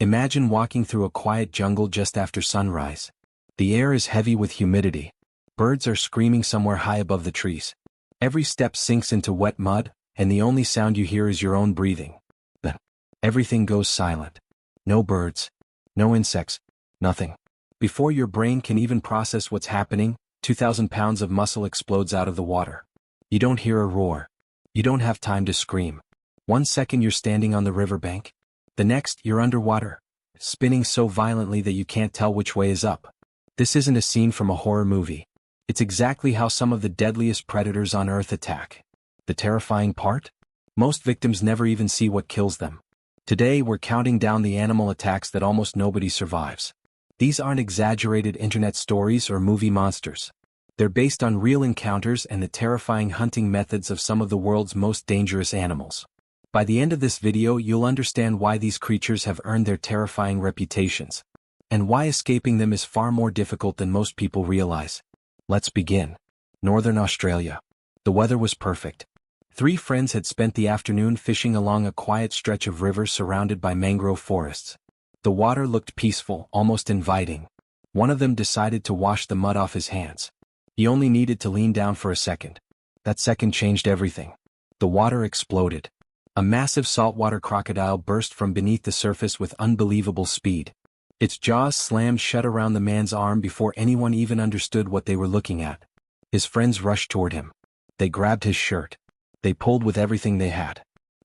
Imagine walking through a quiet jungle just after sunrise. The air is heavy with humidity. Birds are screaming somewhere high above the trees. Every step sinks into wet mud, and the only sound you hear is your own breathing. Then, everything goes silent. No birds, no insects, nothing. Before your brain can even process what's happening, 2,000 pounds of muscle explodes out of the water. You don't hear a roar. You don't have time to scream. 1 second you're standing on the riverbank. The next, you're underwater, spinning so violently that you can't tell which way is up. This isn't a scene from a horror movie. It's exactly how some of the deadliest predators on Earth attack. The terrifying part? Most victims never even see what kills them. Today we're counting down the animal attacks that almost nobody survives. These aren't exaggerated internet stories or movie monsters. They're based on real encounters and the terrifying hunting methods of some of the world's most dangerous animals. By the end of this video you'll understand why these creatures have earned their terrifying reputations, and why escaping them is far more difficult than most people realize. Let's begin. Northern Australia. The weather was perfect. 3 friends had spent the afternoon fishing along a quiet stretch of river surrounded by mangrove forests. The water looked peaceful, almost inviting. One of them decided to wash the mud off his hands. He only needed to lean down for a second. That second changed everything. The water exploded. A massive saltwater crocodile burst from beneath the surface with unbelievable speed. Its jaws slammed shut around the man's arm before anyone even understood what they were looking at. His friends rushed toward him. They grabbed his shirt. They pulled with everything they had.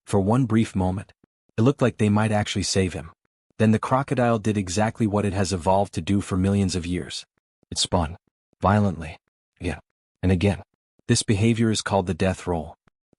For one brief moment, it looked like they might actually save him. Then the crocodile did exactly what it has evolved to do for millions of years. It spun. Violently. Again. And again. This behavior is called the death roll.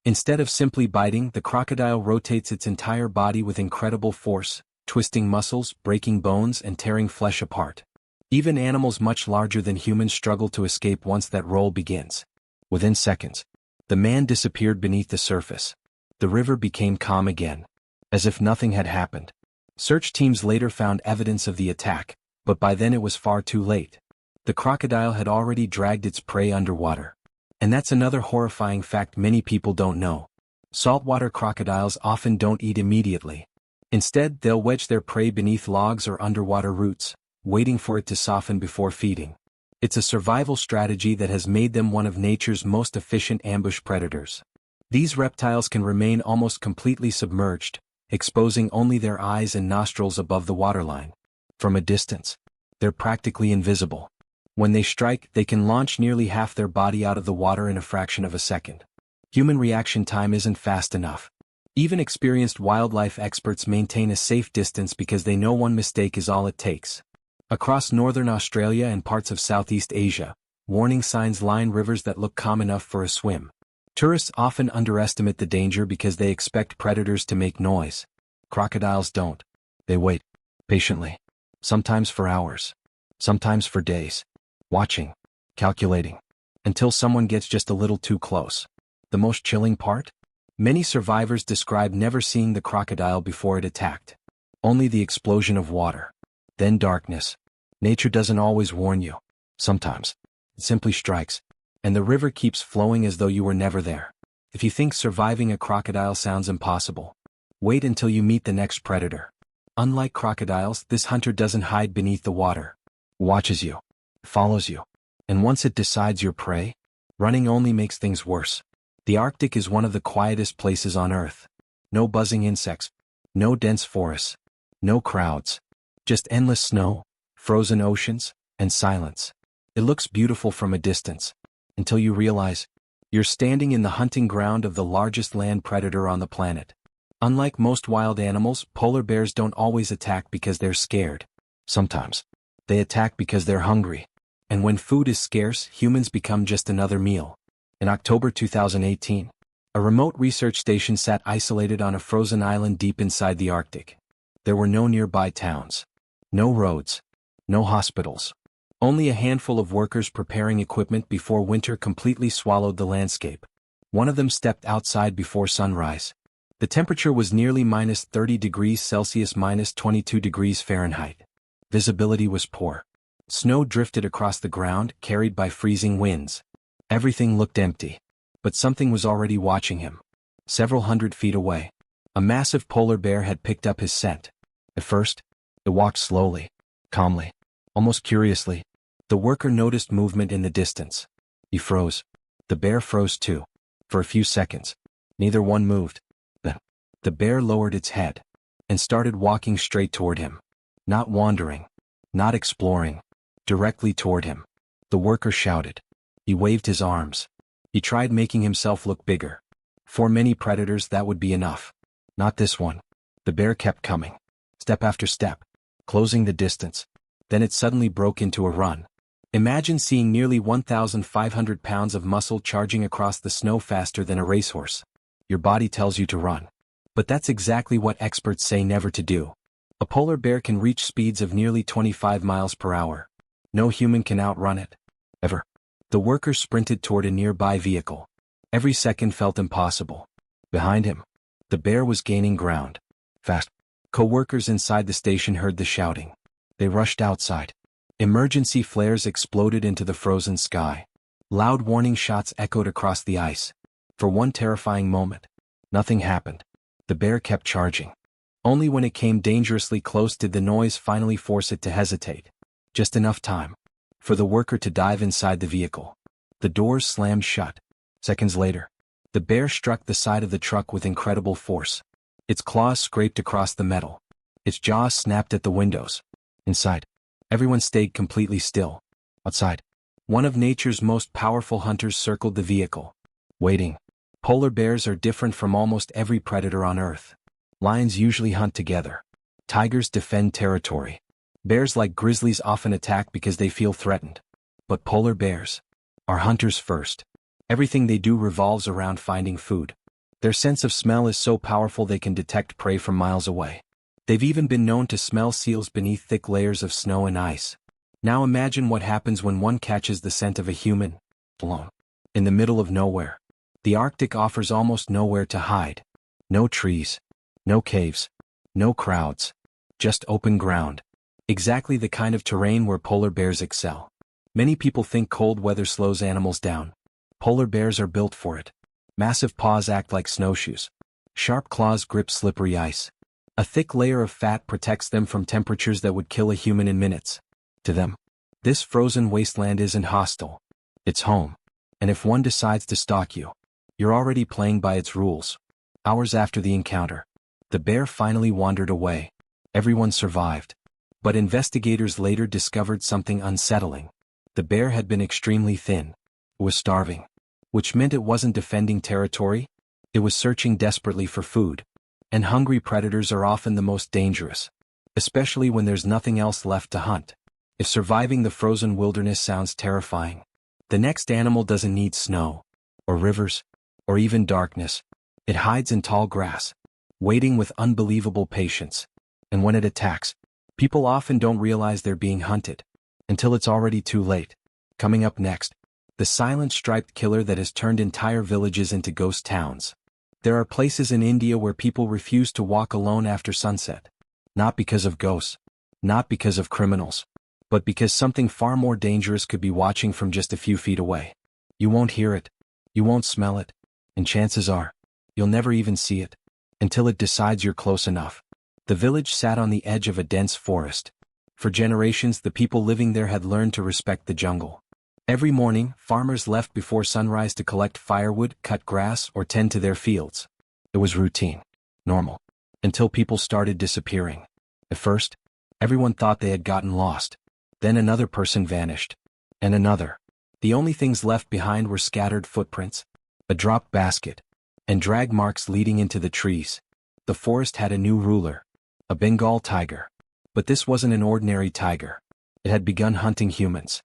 Instead of simply biting, the crocodile rotates its entire body with incredible force, twisting muscles, breaking bones, and tearing flesh apart. Even animals much larger than humans struggle to escape once that roll begins. Within seconds, the man disappeared beneath the surface. The river became calm again, as if nothing had happened. Search teams later found evidence of the attack, but by then it was far too late. The crocodile had already dragged its prey underwater. And that's another horrifying fact many people don't know. Saltwater crocodiles often don't eat immediately. Instead, they'll wedge their prey beneath logs or underwater roots, waiting for it to soften before feeding. It's a survival strategy that has made them one of nature's most efficient ambush predators. These reptiles can remain almost completely submerged, exposing only their eyes and nostrils above the waterline. From a distance, they're practically invisible. When they strike, they can launch nearly half their body out of the water in a fraction of a second. Human reaction time isn't fast enough. Even experienced wildlife experts maintain a safe distance because they know one mistake is all it takes. Across northern Australia and parts of Southeast Asia, warning signs line rivers that look calm enough for a swim. Tourists often underestimate the danger because they expect predators to make noise. Crocodiles don't. They wait, patiently. Sometimes for hours. Sometimes for days. Watching, calculating, until someone gets just a little too close. The most chilling part? Many survivors describe never seeing the crocodile before it attacked. Only the explosion of water. Then darkness. Nature doesn't always warn you. Sometimes. It simply strikes. And the river keeps flowing as though you were never there. If you think surviving a crocodile sounds impossible, wait until you meet the next predator. Unlike crocodiles, this hunter doesn't hide beneath the water. Watches you. Follows you. And once it decides your prey, running only makes things worse. The Arctic is one of the quietest places on Earth. No buzzing insects. No dense forests. No crowds. Just endless snow, frozen oceans, and silence. It looks beautiful from a distance, until you realize you're standing in the hunting ground of the largest land predator on the planet. Unlike most wild animals, polar bears don't always attack because they're scared. Sometimes, they attack because they're hungry. And when food is scarce, humans become just another meal. In October 2018, a remote research station sat isolated on a frozen island deep inside the Arctic. There were no nearby towns. No roads. No hospitals. Only a handful of workers preparing equipment before winter completely swallowed the landscape. One of them stepped outside before sunrise. The temperature was nearly minus 30 degrees Celsius, minus 22 degrees Fahrenheit. Visibility was poor. Snow drifted across the ground, carried by freezing winds. Everything looked empty. But something was already watching him. Several hundred feet away, a massive polar bear had picked up his scent. At first, It walked slowly, calmly, almost curiously. The worker noticed movement in the distance. He froze. The bear froze too. For a few seconds. Neither one moved. Then, the bear lowered its head and started walking straight toward him. Not wandering. Not exploring. Directly toward him. The worker shouted. He waved his arms. He tried making himself look bigger. For many predators that would be enough. Not this one. The bear kept coming. Step after step. Closing the distance. Then it suddenly broke into a run. Imagine seeing nearly 1,500 pounds of muscle charging across the snow faster than a racehorse. Your body tells you to run. But that's exactly what experts say never to do. A polar bear can reach speeds of nearly 25 miles per hour. No human can outrun it. Ever. The worker sprinted toward a nearby vehicle. Every second felt impossible. Behind him, the bear was gaining ground. Fast. Co-workers inside the station heard the shouting. They rushed outside. Emergency flares exploded into the frozen sky. Loud warning shots echoed across the ice. For one terrifying moment, nothing happened. The bear kept charging. Only when it came dangerously close did the noise finally force it to hesitate. Just enough time for the worker to dive inside the vehicle. The doors slammed shut. Seconds later, the bear struck the side of the truck with incredible force. Its claws scraped across the metal. Its jaws snapped at the windows. Inside, everyone stayed completely still. Outside, one of nature's most powerful hunters circled the vehicle. Waiting. Polar bears are different from almost every predator on Earth. Lions usually hunt together. Tigers defend territory. Bears like grizzlies often attack because they feel threatened. But polar bears are hunters first. Everything they do revolves around finding food. Their sense of smell is so powerful they can detect prey from miles away. They've even been known to smell seals beneath thick layers of snow and ice. Now imagine what happens when one catches the scent of a human, alone, in the middle of nowhere. The Arctic offers almost nowhere to hide. No trees, no caves, no crowds, just open ground. Exactly the kind of terrain where polar bears excel. Many people think cold weather slows animals down. Polar bears are built for it. Massive paws act like snowshoes. Sharp claws grip slippery ice. A thick layer of fat protects them from temperatures that would kill a human in minutes. To them, this frozen wasteland isn't hostile. It's home. And if one decides to stalk you, you're already playing by its rules. Hours after the encounter, the bear finally wandered away. Everyone survived. But investigators later discovered something unsettling. The bear had been extremely thin. It was starving. Which meant it wasn't defending territory. It was searching desperately for food. And hungry predators are often the most dangerous. Especially when there's nothing else left to hunt. If surviving the frozen wilderness sounds terrifying, the next animal doesn't need snow, or rivers, or even darkness. It hides in tall grass, waiting with unbelievable patience. And when it attacks, people often don't realize they're being hunted, until it's already too late. Coming up next, the silent striped killer that has turned entire villages into ghost towns. There are places in India where people refuse to walk alone after sunset. Not because of ghosts, not because of criminals, but because something far more dangerous could be watching from just a few feet away. You won't hear it, you won't smell it, and chances are, you'll never even see it, until it decides you're close enough. The village sat on the edge of a dense forest. For generations the people living there had learned to respect the jungle. Every morning, farmers left before sunrise to collect firewood, cut grass, or tend to their fields. It was routine, normal, until people started disappearing. At first, everyone thought they had gotten lost. Then another person vanished. And another. The only things left behind were scattered footprints, a dropped basket, and drag marks leading into the trees. The forest had a new ruler, a Bengal tiger. But this wasn't an ordinary tiger. It had begun hunting humans.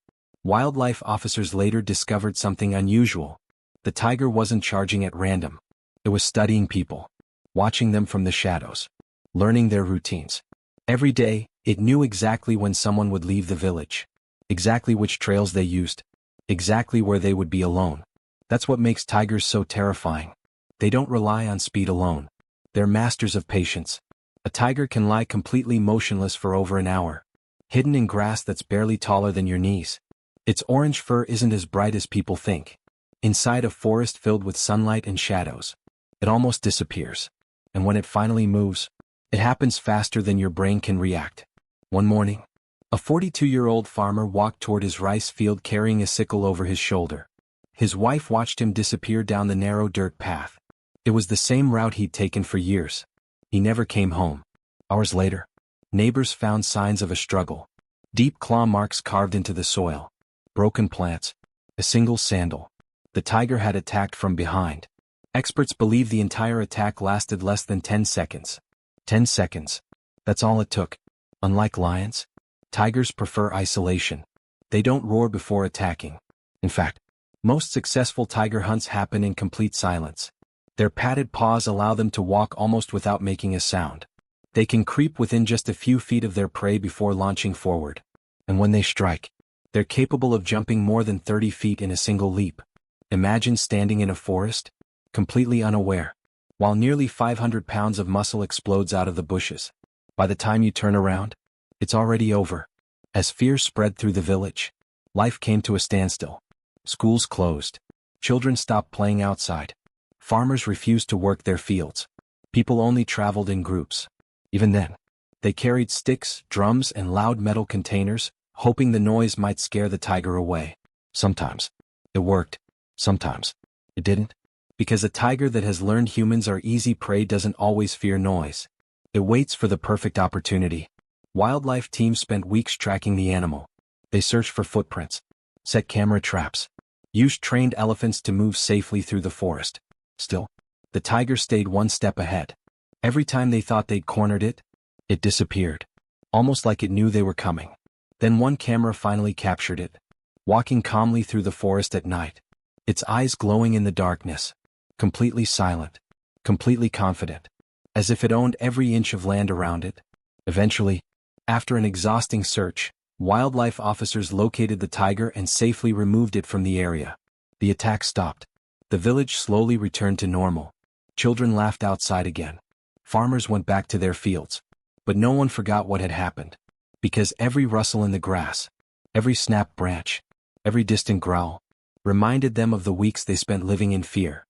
Wildlife officers later discovered something unusual. The tiger wasn't charging at random. It was studying people, watching them from the shadows, learning their routines. Every day, it knew exactly when someone would leave the village, exactly which trails they used, exactly where they would be alone. That's what makes tigers so terrifying. They don't rely on speed alone. They're masters of patience. A tiger can lie completely motionless for over an hour, hidden in grass that's barely taller than your knees. Its orange fur isn't as bright as people think. Inside a forest filled with sunlight and shadows, it almost disappears. And when it finally moves, it happens faster than your brain can react. One morning, a 42-year-old farmer walked toward his rice field carrying a sickle over his shoulder. His wife watched him disappear down the narrow dirt path. It was the same route he'd taken for years. He never came home. Hours later, neighbors found signs of a struggle. Deep claw marks carved into the soil. Broken plants. A single sandal. The tiger had attacked from behind. Experts believe the entire attack lasted less than 10 seconds. 10 seconds. That's all it took. Unlike lions, tigers prefer isolation. They don't roar before attacking. In fact, most successful tiger hunts happen in complete silence. Their padded paws allow them to walk almost without making a sound. They can creep within just a few feet of their prey before launching forward. And when they strike, they're capable of jumping more than 30 feet in a single leap. Imagine standing in a forest, completely unaware, while nearly 500 pounds of muscle explodes out of the bushes. By the time you turn around, it's already over. As fear spread through the village, life came to a standstill. Schools closed. Children stopped playing outside. Farmers refused to work their fields. People only traveled in groups. Even then, they carried sticks, drums, and loud metal containers, hoping the noise might scare the tiger away. Sometimes it worked. Sometimes it didn't. Because a tiger that has learned humans are easy prey doesn't always fear noise. It waits for the perfect opportunity. Wildlife teams spent weeks tracking the animal. They searched for footprints, set camera traps, used trained elephants to move safely through the forest. Still, the tiger stayed one step ahead. Every time they thought they'd cornered it, it disappeared, almost like it knew they were coming. Then one camera finally captured it, walking calmly through the forest at night, its eyes glowing in the darkness, completely silent, completely confident, as if it owned every inch of land around it. Eventually, after an exhausting search, wildlife officers located the tiger and safely removed it from the area. The attack stopped. The village slowly returned to normal. Children laughed outside again. Farmers went back to their fields. But no one forgot what had happened. Because every rustle in the grass, every snapped branch, every distant growl, reminded them of the weeks they spent living in fear.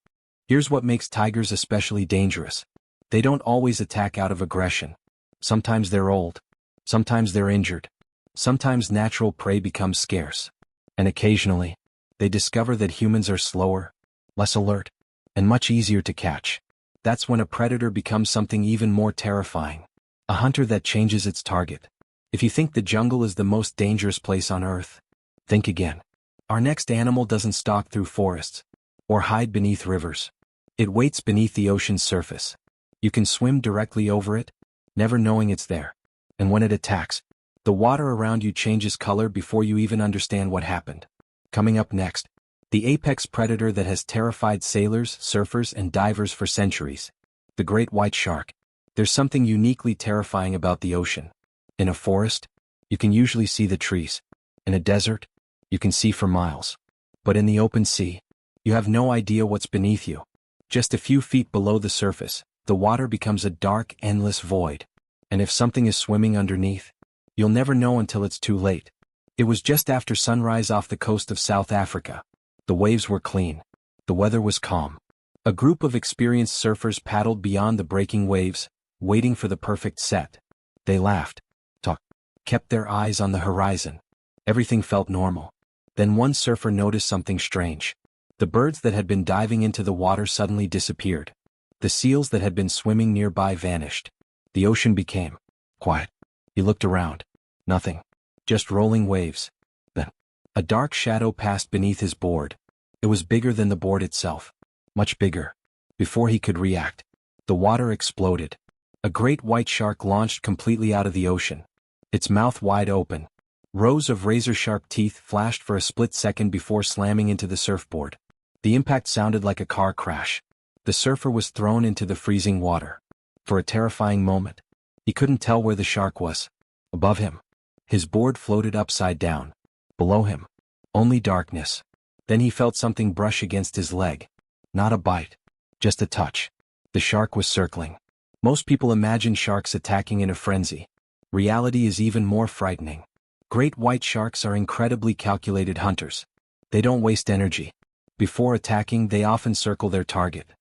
Here's what makes tigers especially dangerous. They don't always attack out of aggression. Sometimes they're old. Sometimes they're injured. Sometimes natural prey becomes scarce. And occasionally, they discover that humans are slower, less alert, and much easier to catch. That's when a predator becomes something even more terrifying. A hunter that changes its target. If you think the jungle is the most dangerous place on Earth, think again. Our next animal doesn't stalk through forests or hide beneath rivers. It waits beneath the ocean's surface. You can swim directly over it, never knowing it's there. And when it attacks, the water around you changes color before you even understand what happened. Coming up next, the apex predator that has terrified sailors, surfers, and divers for centuries. The great white shark. There's something uniquely terrifying about the ocean. In a forest, you can usually see the trees. In a desert, you can see for miles. But in the open sea, you have no idea what's beneath you. Just a few feet below the surface, the water becomes a dark, endless void. And if something is swimming underneath, you'll never know until it's too late. It was just after sunrise off the coast of South Africa. The waves were clean. The weather was calm. A group of experienced surfers paddled beyond the breaking waves, waiting for the perfect set. They laughed, talked, kept their eyes on the horizon. Everything felt normal. Then one surfer noticed something strange. The birds that had been diving into the water suddenly disappeared. The seals that had been swimming nearby vanished. The ocean became quiet. He looked around. Nothing. Just rolling waves. Then, a dark shadow passed beneath his board. It was bigger than the board itself. Much bigger. Before he could react, the water exploded. A great white shark launched completely out of the ocean. Its mouth wide open. Rows of razor-sharp teeth flashed for a split second before slamming into the surfboard. The impact sounded like a car crash. The surfer was thrown into the freezing water. For a terrifying moment, he couldn't tell where the shark was. Above him, his board floated upside down. Below him, only darkness. Then he felt something brush against his leg. Not a bite, just a touch. The shark was circling. Most people imagine sharks attacking in a frenzy. Reality is even more frightening. Great white sharks are incredibly calculated hunters. They don't waste energy. Before attacking, they often circle their target.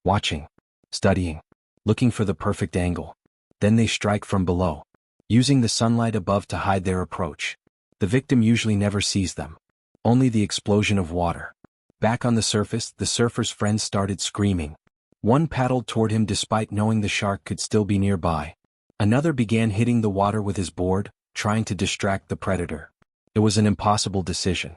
Watching, studying, looking for the perfect angle. Then they strike from below. using the sunlight above to hide their approach. The victim usually never sees them. Only the explosion of water. Back on the surface, the surfer's friends started screaming. One paddled toward him despite knowing the shark could still be nearby. Another began hitting the water with his board, trying to distract the predator. It was an impossible decision.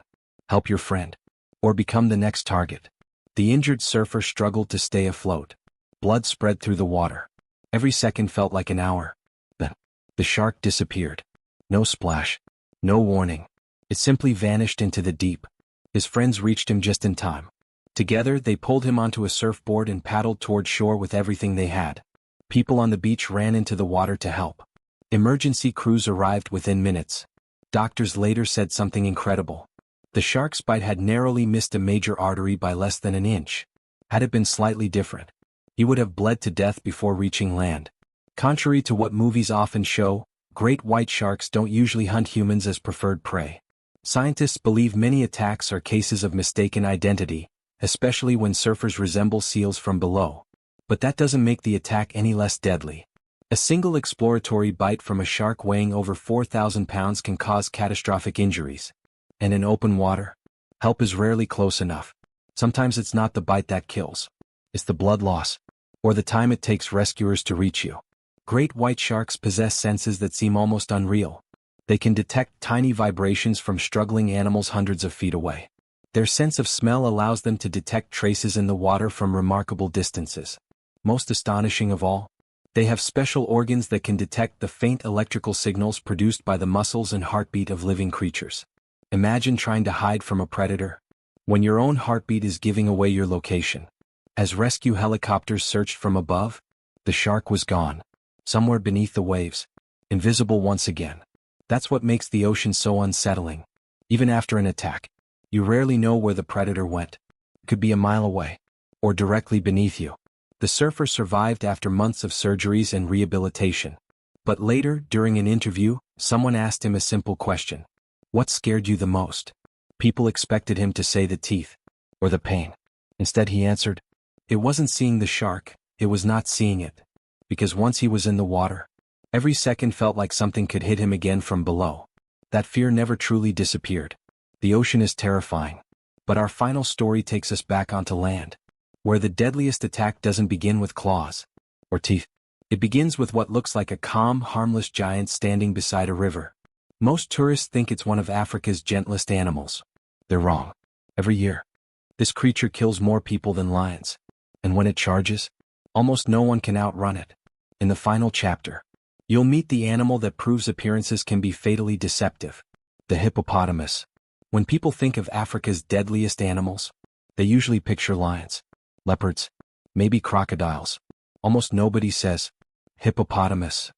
Help your friend. Or become the next target. The injured surfer struggled to stay afloat. Blood spread through the water. Every second felt like an hour. Then, the shark disappeared. No splash. No warning. It simply vanished into the deep. His friends reached him just in time. Together, they pulled him onto a surfboard and paddled toward shore with everything they had. People on the beach ran into the water to help. Emergency crews arrived within minutes. Doctors later said something incredible. The shark's bite had narrowly missed a major artery by less than an inch. Had it been slightly different, he would have bled to death before reaching land. Contrary to what movies often show, great white sharks don't usually hunt humans as preferred prey. Scientists believe many attacks are cases of mistaken identity, especially when surfers resemble seals from below. But that doesn't make the attack any less deadly. A single exploratory bite from a shark weighing over 4,000 pounds can cause catastrophic injuries. And in open water, help is rarely close enough. Sometimes it's not the bite that kills. It's the blood loss, or the time it takes rescuers to reach you. Great white sharks possess senses that seem almost unreal. They can detect tiny vibrations from struggling animals hundreds of feet away. Their sense of smell allows them to detect traces in the water from remarkable distances. Most astonishing of all, they have special organs that can detect the faint electrical signals produced by the muscles and heartbeat of living creatures. Imagine trying to hide from a predator, when your own heartbeat is giving away your location. As rescue helicopters searched from above, the shark was gone, somewhere beneath the waves, invisible once again. That's what makes the ocean so unsettling. Even after an attack, you rarely know where the predator went. It could be a mile away, or directly beneath you. The surfer survived after months of surgeries and rehabilitation. But later, during an interview, someone asked him a simple question. What scared you the most? People expected him to say the teeth, or the pain. Instead he answered, it wasn't seeing the shark, it was not seeing it. Because once he was in the water, every second felt like something could hit him again from below. That fear never truly disappeared. The ocean is terrifying. But our final story takes us back onto land, where the deadliest attack doesn't begin with claws or teeth. It begins with what looks like a calm, harmless giant standing beside a river. Most tourists think it's one of Africa's gentlest animals. They're wrong. Every year, this creature kills more people than lions. And when it charges, almost no one can outrun it. In the final chapter, you'll meet the animal that proves appearances can be fatally deceptive. The hippopotamus. When people think of Africa's deadliest animals, they usually picture lions, leopards, maybe crocodiles. Almost nobody says hippopotamus.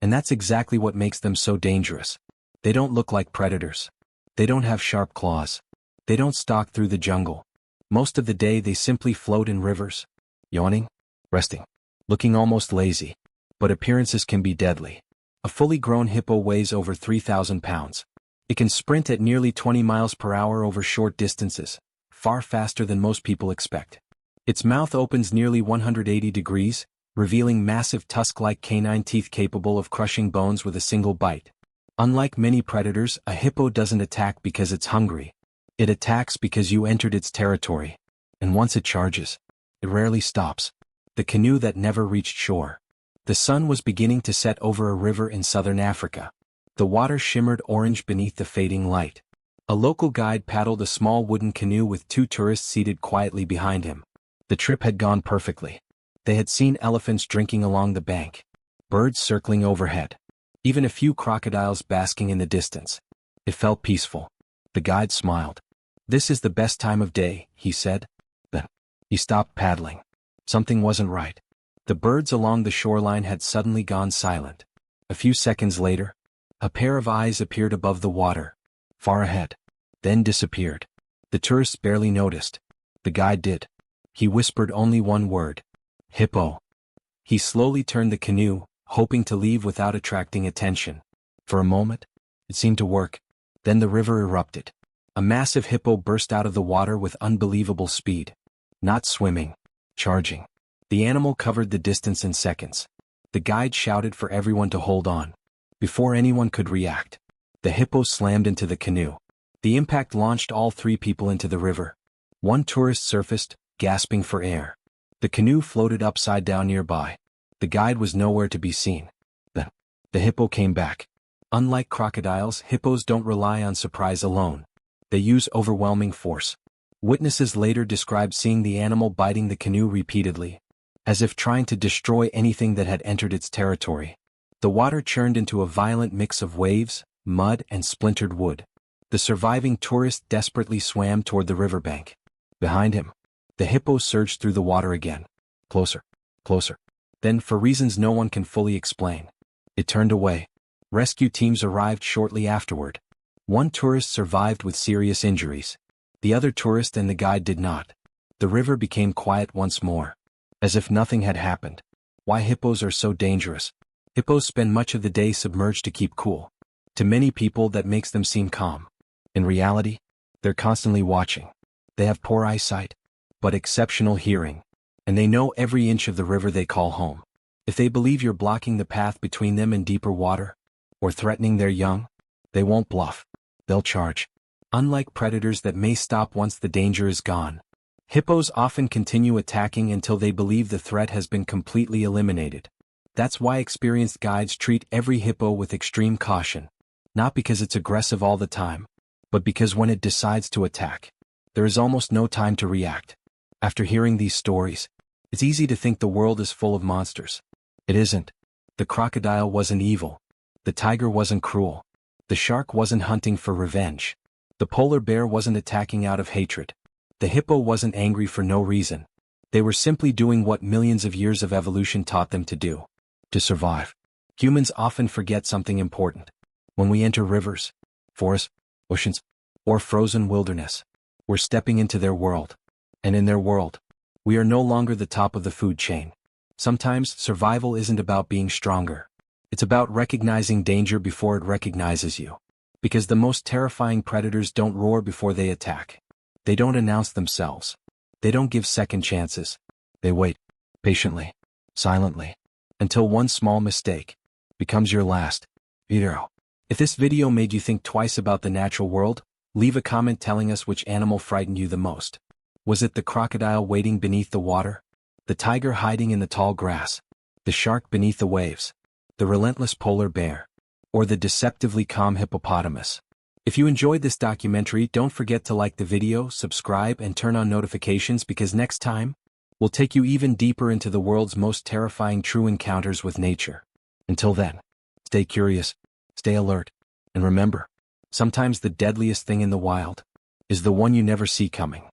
And that's exactly what makes them so dangerous. They don't look like predators. They don't have sharp claws. They don't stalk through the jungle. Most of the day they simply float in rivers, yawning, resting, looking almost lazy. But appearances can be deadly. A fully grown hippo weighs over 3,000 pounds. It can sprint at nearly 20 miles per hour over short distances, far faster than most people expect. Its mouth opens nearly 180 degrees, revealing massive tusk-like canine teeth capable of crushing bones with a single bite. Unlike many predators, a hippo doesn't attack because it's hungry. It attacks because you entered its territory. And once it charges, it rarely stops. The canoe that never reached shore. The sun was beginning to set over a river in southern Africa. The water shimmered orange beneath the fading light. A local guide paddled a small wooden canoe with two tourists seated quietly behind him. The trip had gone perfectly. They had seen elephants drinking along the bank, birds circling overhead, even a few crocodiles basking in the distance. It felt peaceful. The guide smiled. This is the best time of day, he said. Then, he stopped paddling. Something wasn't right. The birds along the shoreline had suddenly gone silent. A few seconds later, a pair of eyes appeared above the water, far ahead, then disappeared. The tourists barely noticed. The guide did. He whispered only one word. Hippo. He slowly turned the canoe, hoping to leave without attracting attention. For a moment, it seemed to work. Then the river erupted. A massive hippo burst out of the water with unbelievable speed. Not swimming, charging. The animal covered the distance in seconds. The guide shouted for everyone to hold on. Before anyone could react, the hippo slammed into the canoe. The impact launched all three people into the river. One tourist surfaced, gasping for air. The canoe floated upside down nearby. The guide was nowhere to be seen. Then, the hippo came back. Unlike crocodiles, hippos don't rely on surprise alone. They use overwhelming force. Witnesses later described seeing the animal biting the canoe repeatedly, as if trying to destroy anything that had entered its territory. The water churned into a violent mix of waves, mud, and splintered wood. The surviving tourist desperately swam toward the riverbank. Behind him, the hippo surged through the water again. Closer, closer. Then, for reasons no one can fully explain, it turned away. Rescue teams arrived shortly afterward. One tourist survived with serious injuries. The other tourist and the guide did not. The river became quiet once more, as if nothing had happened. Why hippos are so dangerous? Hippos spend much of the day submerged to keep cool. To many people, that makes them seem calm. In reality, they're constantly watching. They have poor eyesight, but exceptional hearing, and they know every inch of the river they call home. If they believe you're blocking the path between them and deeper water, or threatening their young, they won't bluff. They'll charge. Unlike predators that may stop once the danger is gone, hippos often continue attacking until they believe the threat has been completely eliminated. That's why experienced guides treat every hippo with extreme caution, not because it's aggressive all the time, but because when it decides to attack, there is almost no time to react. After hearing these stories, it's easy to think the world is full of monsters. It isn't. The crocodile wasn't evil. The tiger wasn't cruel. The shark wasn't hunting for revenge. The polar bear wasn't attacking out of hatred. The hippo wasn't angry for no reason. They were simply doing what millions of years of evolution taught them to do. To survive. Humans often forget something important. When we enter rivers, forests, oceans, or frozen wilderness, we're stepping into their world. And in their world, we are no longer the top of the food chain. Sometimes survival isn't about being stronger. It's about recognizing danger before it recognizes you. Because the most terrifying predators don't roar before they attack. They don't announce themselves. They don't give second chances. They wait, patiently, silently, until one small mistake becomes your last video. If this video made you think twice about the natural world, leave a comment telling us which animal frightened you the most. Was it the crocodile waiting beneath the water? The tiger hiding in the tall grass? The shark beneath the waves? The relentless polar bear? Or the deceptively calm hippopotamus? If you enjoyed this documentary, don't forget to like the video, subscribe, and turn on notifications, because next time, we'll take you even deeper into the world's most terrifying true encounters with nature. Until then, stay curious, stay alert, and remember, sometimes the deadliest thing in the wild is the one you never see coming.